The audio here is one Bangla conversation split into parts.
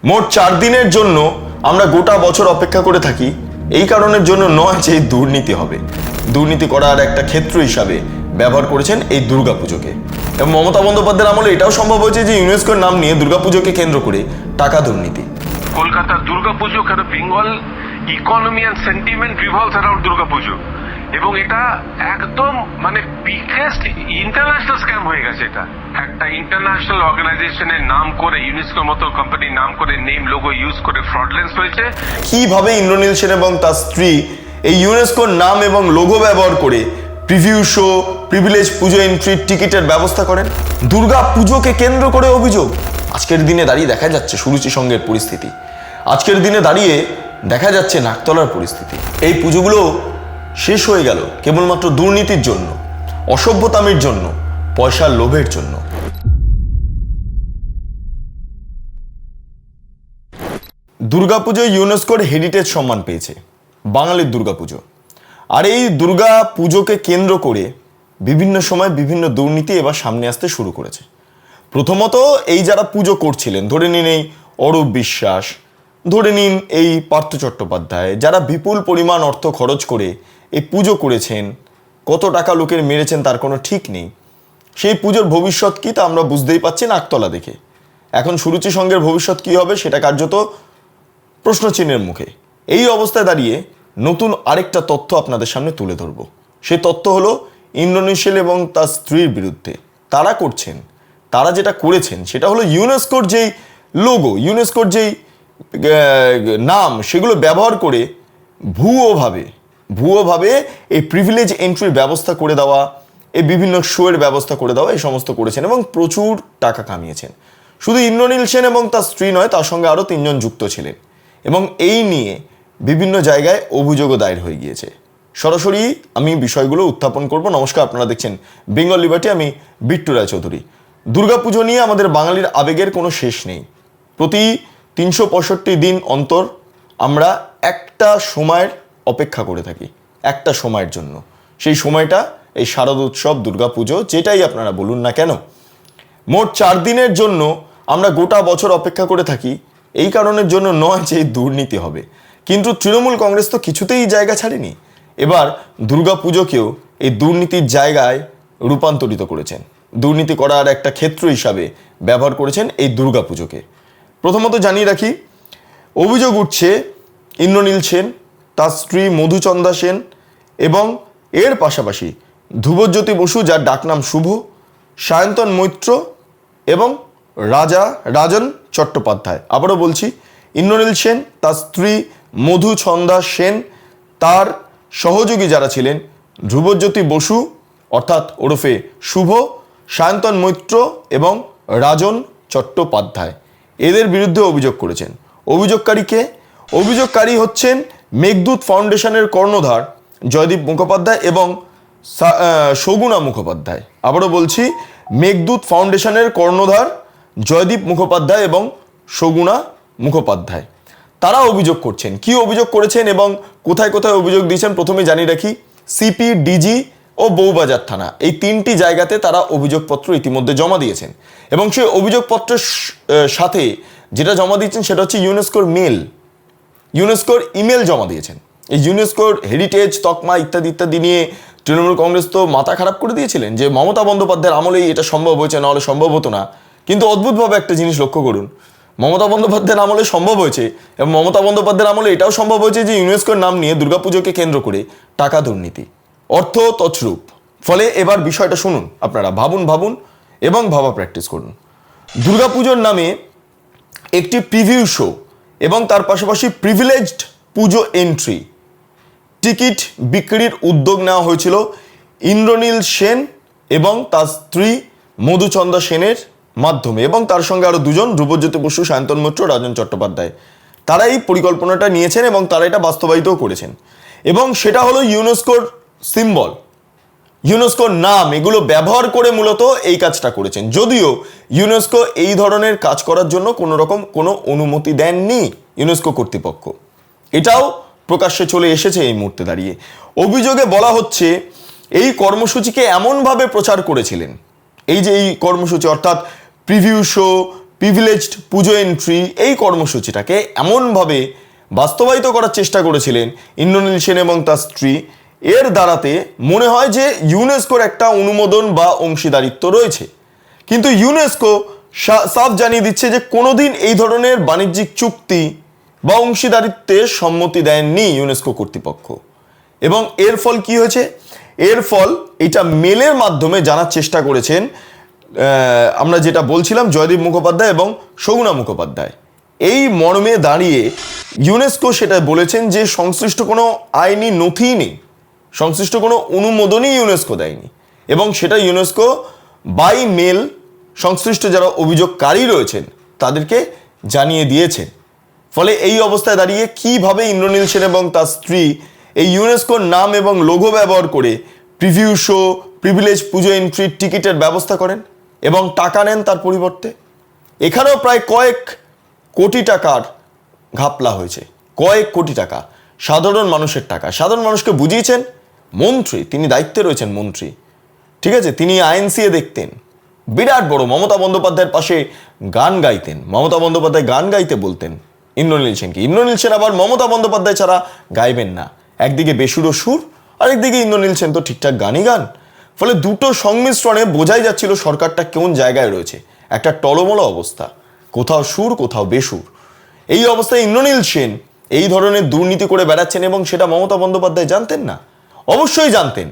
মোট 4 দিনের জন্য আমরা গোটা বছর অপেক্ষা করে থাকি, এই কারণের জন্য নয় যে দুর্নীতি হবে। দুর্নীতি করার একটা ক্ষেত্র হিসাবে ব্যবহার করেছেন এই দুর্গাপুজোকে। এবং মমতা বন্দ্যোপাধ্যায়ের আমলে এটাও সম্ভব হয়েছে যে ইউনেস্কোর নাম নিয়ে দুর্গাপুজোকে কেন্দ্র করে টাকা দুর্নীতি। কলকাতার দুর্গাপুজো কেন Bengal economy and sentiment revolves around Durga Puja, এবং এটা একদম মানে বিগেস্ট ইন্টারন্যাশনাল স্ক্যাম হয়ে গেছে। এটা একটা ইন্টারন্যাশনাল অর্গানাইজেশনের নাম করে, ইউনেস্কোর মতো কোম্পানির নাম করে, নেম লোগো ইউজ করে ফ্রডলেন্স হয়েছে। কিভাবে ইন্দ্রনীল সেন এবং তার স্ত্রী এই ইউনেস্কোর নাম এবং লোগো ব্যবহার করে প্রিভিউ শো, প্রিভিলেজ পুজো এন্ট্রির টিকিটের ব্যবস্থা করেন? দুর্গা পুজোকে কেন্দ্র করে অভিযোগ। আজকের দিনে দাঁড়িয়ে দেখা যাচ্ছে সুরুচি সঙ্গের পরিস্থিতি, আজকের দিনে দাঁড়িয়ে দেখা যাচ্ছে নাকতলার পরিস্থিতি। এই পুজোগুলো শেষ হয়ে গেল কেবলমাত্র দুর্নীতির জন্য, অসভ্যতামির জন্য, পয়সার লোভের জন্য। দুর্গাপুজো ইউনেস্কোর হেরিটেজ সম্মান পেয়েছে, বাঙালির দুর্গাপুজো। আর এই দুর্গা পুজোকে কেন্দ্র করে বিভিন্ন সময় বিভিন্ন দুর্নীতি এবার সামনে আসতে শুরু করেছে। প্রথমত এই যারা পুজো করছিলেন, ধরে নিন এই অরূপ বিশ্বাস, ধরে নিন এই পার্থ চট্টোপাধ্যায়, যারা বিপুল পরিমাণ অর্থ খরচ করে এই পুজো করেছেন, কত টাকা লোকের মেরেছেন তার কোনো ঠিক নেই। সেই পুজোর ভবিষ্যৎ কী তা আমরা বুঝতেই পারছি নাকতলা দেখে। এখন সুরুচি সঙ্গের ভবিষ্যৎ কী হবে সেটা কার্যত প্রশ্নচিহ্নের মুখে। এই অবস্থায় দাঁড়িয়ে নতুন আরেকটা তথ্য আপনাদের সামনে তুলে ধরব। সেই তথ্য হলো ইন্দ্রনীল সেন এবং তার স্ত্রীর বিরুদ্ধে তারা যেটা করেছেন সেটা হলো ইউনেস্কোর যেই লোগো, ইউনেস্কোর যেই নাম, সেগুলো ব্যবহার করে ভুয়োভাবে এই প্রিভিলেজ এন্ট্রির ব্যবস্থা করে দেওয়া, এই বিভিন্ন শোয়ের ব্যবস্থা করে দেওয়া, এই সমস্ত করেছেন এবং প্রচুর টাকা কামিয়েছেন। শুধু ইন্দ্রনীল সেন এবং তার স্ত্রী নয়, তার সঙ্গে আরও 3 জন যুক্ত ছিলেন এবং এই নিয়ে বিভিন্ন জায়গায় অভিযোগও দায়ের হয়ে গিয়েছে। সরাসরি আমি বিষয়গুলো উত্থাপন করব। নমস্কার, আপনারা দেখছেন বেঙ্গল লিবার্টি, আমি বিট্টু রায়চৌধুরী। দুর্গাপুজো নিয়ে আমাদের বাঙালির আবেগের কোনো শেষ নেই। প্রতি 365 দিন অন্তর আমরা একটা সময়ের অপেক্ষা করে থাকি, একটা সময়ের জন্য। সেই সময়টা এই শারদ উৎসব, দুর্গাপুজো, যেটাই আপনারা বলুন না কেন। মোট 4 দিনের জন্য আমরা গোটা বছর অপেক্ষা করে থাকি, এই কারণের জন্য নয় যে দুর্নীতি হবে। কিন্তু তৃণমূল কংগ্রেস তো কিছুতেই জায়গা ছাড়েনি। এবার দুর্গাপুজোকেও এই দুর্নীতির জায়গায় রূপান্তরিত করেছেন, দুর্নীতি করার একটা ক্ষেত্র হিসাবে ব্যবহার করেছেন এই দুর্গাপুজোকে। প্রথমত জানিয়ে রাখি, অভিযোগ উঠছে ইন্দ্রনীল সেন, তার স্ত্রী মধুচন্দা সেন এবং এর পাশাপাশি ধ্রুবজ্যোতি বসু, যার ডাকনাম শুভ, সায়ন্তন মৈত্র এবং রাজন চট্টোপাধ্যায়। আবারও বলছি, ইন্দ্রনীল সেন, তার স্ত্রী মধুচন্দা সেন, তার সহযোগী যারা ছিলেন ধ্রুবজ্যোতি বসু অর্থাৎ ওরফে শুভ, সায়ন্তন মৈত্র এবং রাজন চট্টোপাধ্যায়, এদের বিরুদ্ধে অভিযোগ করেছেন। অভিযোগকারী হচ্ছেন মেঘদূত ফাউন্ডেশনের কর্ণধার জয়দীপ মুখোপাধ্যায় এবং সগুণা মুখোপাধ্যায়। আবারও বলছি, মেঘদূত ফাউন্ডেশনের কর্ণধার জয়দীপ মুখোপাধ্যায় এবং সগুণা মুখোপাধ্যায়, তারা অভিযোগ করছেন। কি অভিযোগ করেছেন এবং কোথায় কোথায় অভিযোগ দিয়েছেন প্রথমে জানিয়ে রাখি। সিপি, ডিজি ও বউবাজার থানা, এই 3টি জায়গাতে তারা অভিযোগপত্র ইতিমধ্যে জমা দিয়েছেন এবং সেই অভিযোগপত্রের সাথে যেটা জমা দিয়েছেন সেটা হচ্ছে ইউনেস্কোর ইমেল জমা দিয়েছেন। এই ইউনেস্কোর হেরিটেজ, তকমা ইত্যাদি ইত্যাদি নিয়ে তৃণমূল কংগ্রেস তো মাথা খারাপ করে দিয়েছিলেন যে মমতা বন্দ্যোপাধ্যায়ের আমলেই এটা সম্ভব হয়েছে, নাহলে সম্ভব হতো না। কিন্তু অদ্ভুতভাবে একটা জিনিস লক্ষ্য করুন, মমতা বন্দ্যোপাধ্যায়ের আমলে সম্ভব হয়েছে এবং মমতা বন্দ্যোপাধ্যায়ের আমলে এটাও সম্ভব হয়েছে যে ইউনেস্কোর নাম নিয়ে দুর্গাপুজোকে কেন্দ্র করে টাকা দুর্নীতি, অর্থ তছরূপ। ফলে এবার বিষয়টা শুনুন, আপনারা ভাবুন এবং ভাবা প্র্যাকটিস করুন। দুর্গাপুজোর নামে একটি প্রিভিউ শো এবং তার পাশাপাশি প্রিভিলেজড পুজো এন্ট্রি টিকিট বিক্রির উদ্যোগ নেওয়া হয়েছিল ইন্দ্রনীল সেন এবং তার স্ত্রী মধুচন্দা সেনের মাধ্যমে এবং তার সঙ্গে আরও 2 জন, ধ্রুবজ্যোতি বসু, সায়ন্তন মৈত্র, রাজন চট্টোপাধ্যায়। তারা এই পরিকল্পনাটা নিয়েছেন এবং তারা এটা বাস্তবায়িতও করেছেন এবং সেটা হলো ইউনেস্কোর সিম্বল, ইউনেস্কোর নাম, এগুলো ব্যবহার করে মূলত এই কাজটা করেছেন। যদিও ইউনেস্কো এই ধরনের কাজ করার জন্য কোনো অনুমতি দেননি ইউনেস্কো কর্তৃপক্ষ, এটাও প্রকাশ্যে চলে এসেছে এই মুহূর্তে দাঁড়িয়ে। অভিযোগে বলা হচ্ছে এই কর্মসূচিকে এমনভাবে প্রচার করেছিলেন, এই যে এই কর্মসূচি অর্থাৎ প্রিভিউ শো, প্রিভিলেজড পুজো এন্ট্রি এই কর্মসূচিটাকে এমনভাবে বাস্তবায়িত করার চেষ্টা করেছিলেন ইন্দ্রনীল সেন এবং তার স্ত্রী, এর দ্বারাতে মনে হয় যে ইউনেস্কোর একটা অনুমোদন বা অংশীদারিত্ব রয়েছে। কিন্তু ইউনেস্কো সাফ জানিয়ে দিচ্ছে যে কোনোদিন এই ধরনের বাণিজ্যিক চুক্তি বা অংশীদারিত্বের সম্মতি দেয়নি ইউনেস্কো কর্তৃপক্ষ। এবং এর ফল কি হয়েছে? এর ফল এটা মেলের মাধ্যমে জানার চেষ্টা করেছেন আমরা যেটা বলছিলাম জয়দীপ মুখোপাধ্যায় এবং শগুনা মুখোপাধ্যায়। এই মর্মে দাঁড়িয়ে ইউনেস্কো সেটা বলেছেন যে সংশ্লিষ্ট কোনো আইনি নথিই নেই, সংশ্লিষ্ট কোনো অনুমোদনই ইউনেস্কো দেয়নি, এবং সেটা ইউনেস্কো বাই মেল সংশ্লিষ্ট যারা অভিযোগকারী রয়েছেন তাদেরকে জানিয়ে দিয়েছেন। ফলে এই অবস্থায় দাঁড়িয়ে কিভাবে ইন্দ্রনীল সেন এবং তার স্ত্রী এই ইউনেস্কোর নাম এবং লোগো ব্যবহার করে প্রিভিউ শো, প্রিভিলেজ পুজো এন্ট্রির টিকিটের ব্যবস্থা করেন এবং টাকা নেন তার পরিবর্তে। এখানেও প্রায় কয়েক কোটি টাকার ঘাপলা হয়েছে, কয়েক কোটি টাকা সাধারণ মানুষের টাকা। সাধারণ মানুষকে বুঝিয়েছেন মন্ত্রী, তিনি দায়িত্বে রয়েছেন মন্ত্রী, ঠিক আছে, তিনি আইএনসিএ দেখতেন, বিরাট বড় মমতা বন্দ্যোপাধ্যায়ের পাশে গান গাইতেন, মমতা বন্দ্যোপাধ্যায় গান গাইতে বলতেন ইন্দ্রনীল সেনকে, ইন্দ্রনীল সেন আবার মমতা বন্দ্যোপাধ্যায় ছাড়া গাইবেন না। একদিকে বেসুরো সুর, আরেকদিকে ইন্দ্রনীল সেন তো ঠিকঠাক গানই গান। ফলে দুটো সংমিশ্রণে বোঝাই যাচ্ছিল সরকারটা কোন জায়গায় রয়েছে, একটা টলমলো অবস্থা, কোথাও সুর কোথাও বেসুর। এই অবস্থায় ইন্দ্রনীল সেন এই ধরনের দুর্নীতি করে বেড়াচ্ছেন এবং সেটা মমতা বন্দ্যোপাধ্যায় জানতেন না? অবশ্যই জানতেন।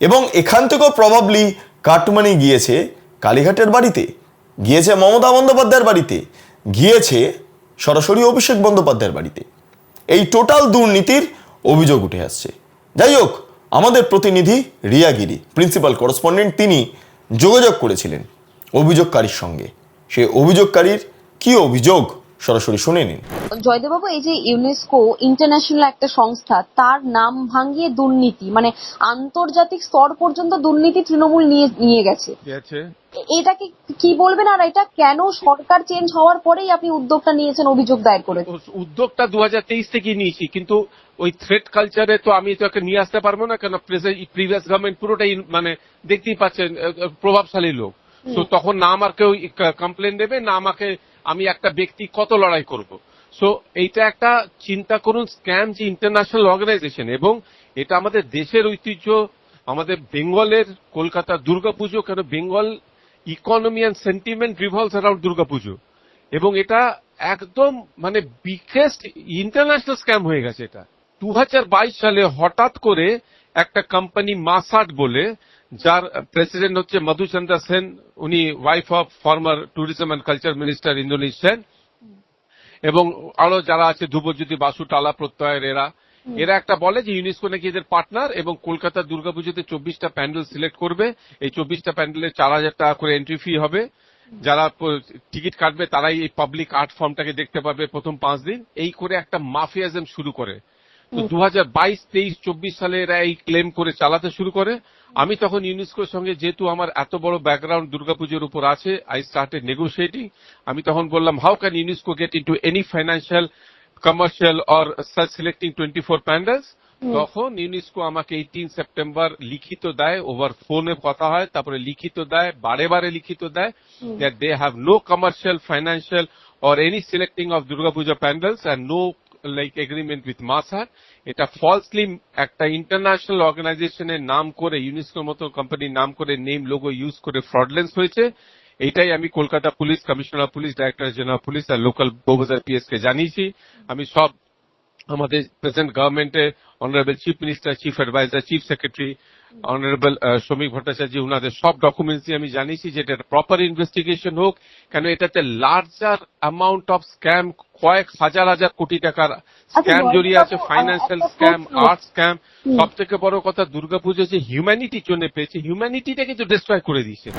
এবং এখান থেকেও প্রবাবলি কাটমানি গিয়েছে কালীঘাটের বাড়িতে, গিয়েছে মমতা বন্দ্যোপাধ্যায়ের বাড়িতে, গিয়েছে সরাসরি অভিষেক বন্দ্যোপাধ্যায়ের বাড়িতে। এই টোটাল দুর্নীতির অভিযোগ উঠে আসছে। যাই হোক, আমাদের প্রতিনিধি রিয়া গিরি, প্রিন্সিপাল করেসপন্ডেন্ট, তিনি যোগাযোগ করেছিলেন অভিযোগকারীর সঙ্গে। সে অভিযোগকারীর কি অভিযোগ সরাসরি শুনে নিন। জয়দেববাবু, এই যে ইউনেস্কো ইন্টারন্যাশনাল একটা সংস্থা, তার নাম ভাঙিয়ে দুর্নীতি, মানে আন্তর্জাতিক স্তর পর্যন্ত দুর্নীতি তৃণমূল নিয়ে গেছে, এটাকে কি বলবেন? আর এটা কেন সরকার চেঞ্জ হওয়ার পরেই আপনি উদ্যোগটা নিয়েছেন, অভিযোগ দায়ের করেছেন? উদ্যোগটা 2023 থেকেই নিয়েছি, কিন্তু ওই থ্রেট কালচারে তো আমি তোকে নিয়ে আসতে পারবো না, কেন প্রিভিয়াস গভর্নমেন্ট পুরোটাই মানে দেখতেই পাচ্ছেন প্রভাবশালী লোক। তো তখন না আমার কেউ কমপ্লেন দেবে, না আমাকে, আমি একটা ব্যক্তি কত লড়াই করব। সো এইটা একটা চিন্তা করুন স্ক্যাম, যে ইন্টারন্যাশনাল অর্গানাইজেশন, এবং এটা আমাদের দেশের ঐতিহ্য, আমাদের বেঙ্গলের কলকাতা দুর্গাপুজো, কেন Bengal economy and sentiment revolves around Durga Puja, এবং এটা একদম মানে বিগেস্ট ইন্টারন্যাশনাল স্ক্যাম হয়ে গেছে। এটা 2022 সালে হঠাৎ করে একটা কোম্পানি মাসাট বলে, যার প্রেসিডেন্ট হচ্ছে মধুচন্দ্র সেন, উনি wife of former tourism and culture minister Indranil Sen, এবং আরো যারা আছে ধ্রুবজ্যোতি বাসু, টালা প্রত্যয়ের, এরা একটা বলে যে ইউনেস্কো নাকি এদের পার্টনার, এবং কলকাতা দুর্গাপুজোতে 24টা প্যান্ডেল সিলেক্ট করবে। এই 24টা প্যান্ডেলে 4000 টাকা করে এন্ট্রি ফি হবে। যারা টিকিট কাটবে তারাই এই পাবলিক আর্ট ফর্মটাকে দেখতে পাবে প্রথম 5 দিন। এই করে একটা মাফিয়াজম শুরু করে। তো 2022, 23, 24 সালে এরা এই ক্লেম করে চালাতে শুরু করে। আমি তখন ইউনেস্কোর সঙ্গে, যেহেতু আমার এত বড় ব্যাকগ্রাউন্ড দুর্গাপুজোর উপর আছে, আই স্টার্টেড নেগোশিয়েটিং। আমি তখন বললাম, how can UNESCO gate into any financial, commercial or selecting 24 pandals. তখন ইউনেস্কো আমাকে 18 সেপ্টেম্বর লিখিত দেয়, ওভার ফোনে কথা হয়, তারপরে লিখিত দেয়, বারে বারে লিখিত দেয়, that they have no commercial, financial or any selecting of Durga Puja pandals and no like agreement with মাসাট। এটা ফলসলি একটা ইন্টারন্যাশনাল অর্গানাইজেশনের নাম করে, ইউনেস্কোর মতো কোম্পানির নাম করে, নেম লোগো ইউজ করে ফ্রডলেন্স হয়েছে। এটাই আমি Kolkata police, commissioner police, director general police আর লোকাল বউবাজার পিএস কে জানিয়েছি। আমি সব আমাদের প্রেজেন্ট গভর্নমেন্টে honourable chief minister, chief adviser, chief secretary honourable Shramik Bhattacharya, ওনাদের সব ডকুমেন্টস আমি জানিয়েছি যে এটা প্রপার ইনভেস্টিগেশন হোক, কেন এটাতে লার্জার অ্যামাউন্ট অফ স্ক্যাম, কয়েক হাজার হাজার কোটি টাকার স্ক্যাম জড়িয়ে আছে, ফাইন্যান্সিয়াল স্ক্যাম, আর্ট স্ক্যাম। সব থেকে বড় কথা, দুর্গাপুজো যে হিউম্যানিটির জন্য পেয়েছে, হিউম্যানিটিটা কিন্তু ডিস্ট্রয় করে দিয়েছে।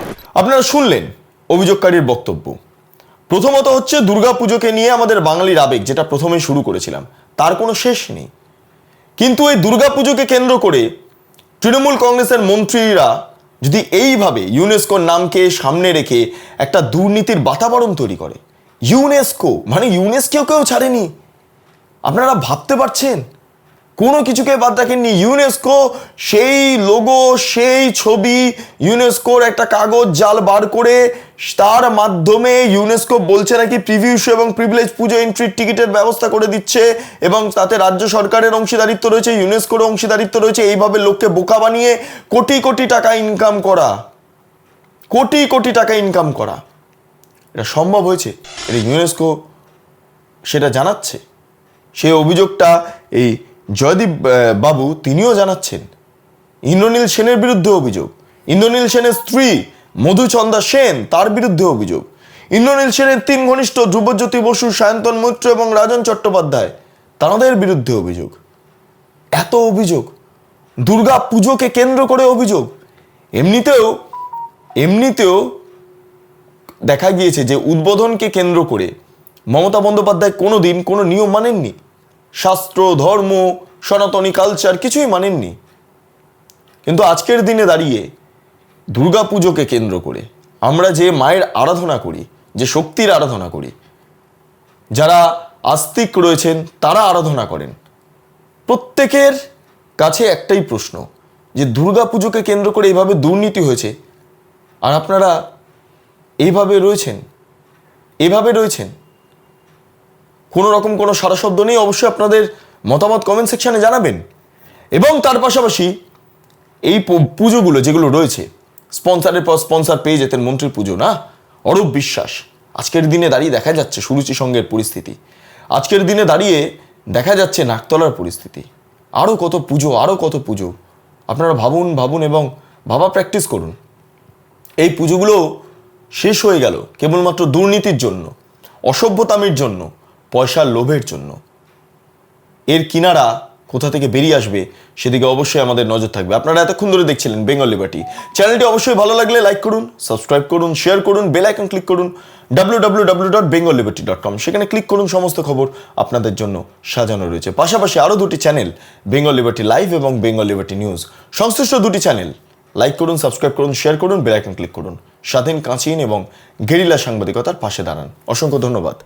আপনারা শুনলেন অভিযোগকারীর বক্তব্য। প্রথমত হচ্ছে দুর্গাপুজোকে নিয়ে আমাদের বাঙালির আবেগ, যেটা প্রথমে শুরু করেছিলাম, তার কোনো শেষ নেই। কিন্তু এই দুর্গাপুজোকে কেন্দ্র করে তৃণমূল কংগ্রেসের মন্ত্রীরা যদি এইভাবে ইউনেস্কোর নামকে সামনে রেখে একটা দুর্নীতির বাতাবরণ তৈরি করে, ইউনেস্কো মানে ইউনেস্কোকেও ছাড়েনি, আপনারা ভাবতে পারছেন? কোনো কিছুকে বাদ রাখেননি। ইউনেস্কো সেই লোগো, সেই ছবি, ইউনেস্কোর একটা কাগজ জাল বার করে তার মাধ্যমে ইউনেস্কো বলছে নাকি প্রিভিউ শো এবং প্রিভিলেজ পুজো এন্ট্রির টিকিটের ব্যবস্থা করে দিচ্ছে এবং তাতে রাজ্য সরকারের অংশীদারিত্ব রয়েছে, ইউনেস্কোর অংশীদারিত্ব রয়েছে। এইভাবে লোককে বোকা বানিয়ে কোটি কোটি টাকা ইনকাম করা, কোটি কোটি টাকা ইনকাম করা, এটা সম্ভব হয়েছে। এটা ইউনেস্কো সেটা জানাচ্ছে। সেই অভিযোগটা এই জয়দীপ বাবু তিনিও জানাচ্ছেন। ইন্দ্রনীল সেনের বিরুদ্ধে অভিযোগ, ইন্দ্রনীল সেনের স্ত্রী মধুচন্দা সেন তার বিরুদ্ধে অভিযোগ, ইন্দ্রনীল সেনের 3 ঘনিষ্ঠ ধ্রুবজ্যোতি বসু, সায়ন্তন মৈত্র এবং রাজন চট্টোপাধ্যায় তাদের বিরুদ্ধে অভিযোগ। এত অভিযোগ, দুর্গা পুজোকে কেন্দ্র করে অভিযোগ। এমনিতেও দেখা গিয়েছে যে উদ্বোধনকে কেন্দ্র করে মমতা বন্দ্যোপাধ্যায় কোনোদিন কোনো নিয়ম মানেননি, শাস্ত্র, ধর্ম, সনাতনী কালচার কিছুই মানেননি। কিন্তু আজকের দিনে দাঁড়িয়ে দুর্গা পুজোকে কেন্দ্র করে আমরা যে মায়ের আরাধনা করি, যে শক্তির আরাধনা করি, যারা আস্তিক রয়েছেন তারা আরাধনা করেন, প্রত্যেকের কাছে একটাই প্রশ্ন যে দুর্গা পুজোকে কেন্দ্র করে এইভাবে দুর্নীতি হয়েছে আর আপনারা এইভাবে রয়েছেন। কোনো রকম কোনো সারা শব্দ নেই। অবশ্যই আপনাদের মতামত কমেন্ট সেকশনে জানাবেন। এবং তার পাশাপাশি এই পুজোগুলো যেগুলো রয়েছে, স্পন্সারের পর স্পন্সার পেয়ে যেতেন মন্ত্রীর পুজো না, অরূপ বিশ্বাস, আজকের দিনে দাঁড়িয়ে দেখা যাচ্ছে সুরুচি সঙ্গের পরিস্থিতি, আজকের দিনে দাঁড়িয়ে দেখা যাচ্ছে নাকতলার পরিস্থিতি। আরও কত পুজো আপনারা ভাবুন এবং ভাবা প্র্যাকটিস করুন। এই পুজোগুলো শেষ হয়ে গেল কেবলমাত্র দুর্নীতির জন্য, অসভ্যতামির জন্য, পয়সার লোভের জন্য। এর কিনারা কোথা থেকে বেরিয়ে আসবে সেদিকে অবশ্যই আমাদের নজর থাকবে। আপনারা এতক্ষণ ধরে দেখছিলেন বেঙ্গল লিবার্টি। চ্যানেলটি অবশ্যই ভালো লাগলে লাইক করুন, সাবস্ক্রাইব করুন, শেয়ার করুন, বেল আইকন ক্লিক করুন www.bengalliberty.com, সেখানে ক্লিক করুন। সমস্ত খবর আপনাদের জন্য সাজানো রয়েছে। পাশাপাশি আরও 2টি চ্যানেল, বেঙ্গল লিবার্টি লাইভ এবং বেঙ্গল লিবার্টি নিউজ, সংশ্লিষ্ট 2টি চ্যানেল লাইক করুন, সাবস্ক্রাইব করুন, শেয়ার করুন, বেল আইকন ক্লিক করুন। স্বাধীন, কাঁচিন এবং গেরিলা সাংবাদিকতার পাশে দাঁড়ান। অসংখ্য ধন্যবাদ।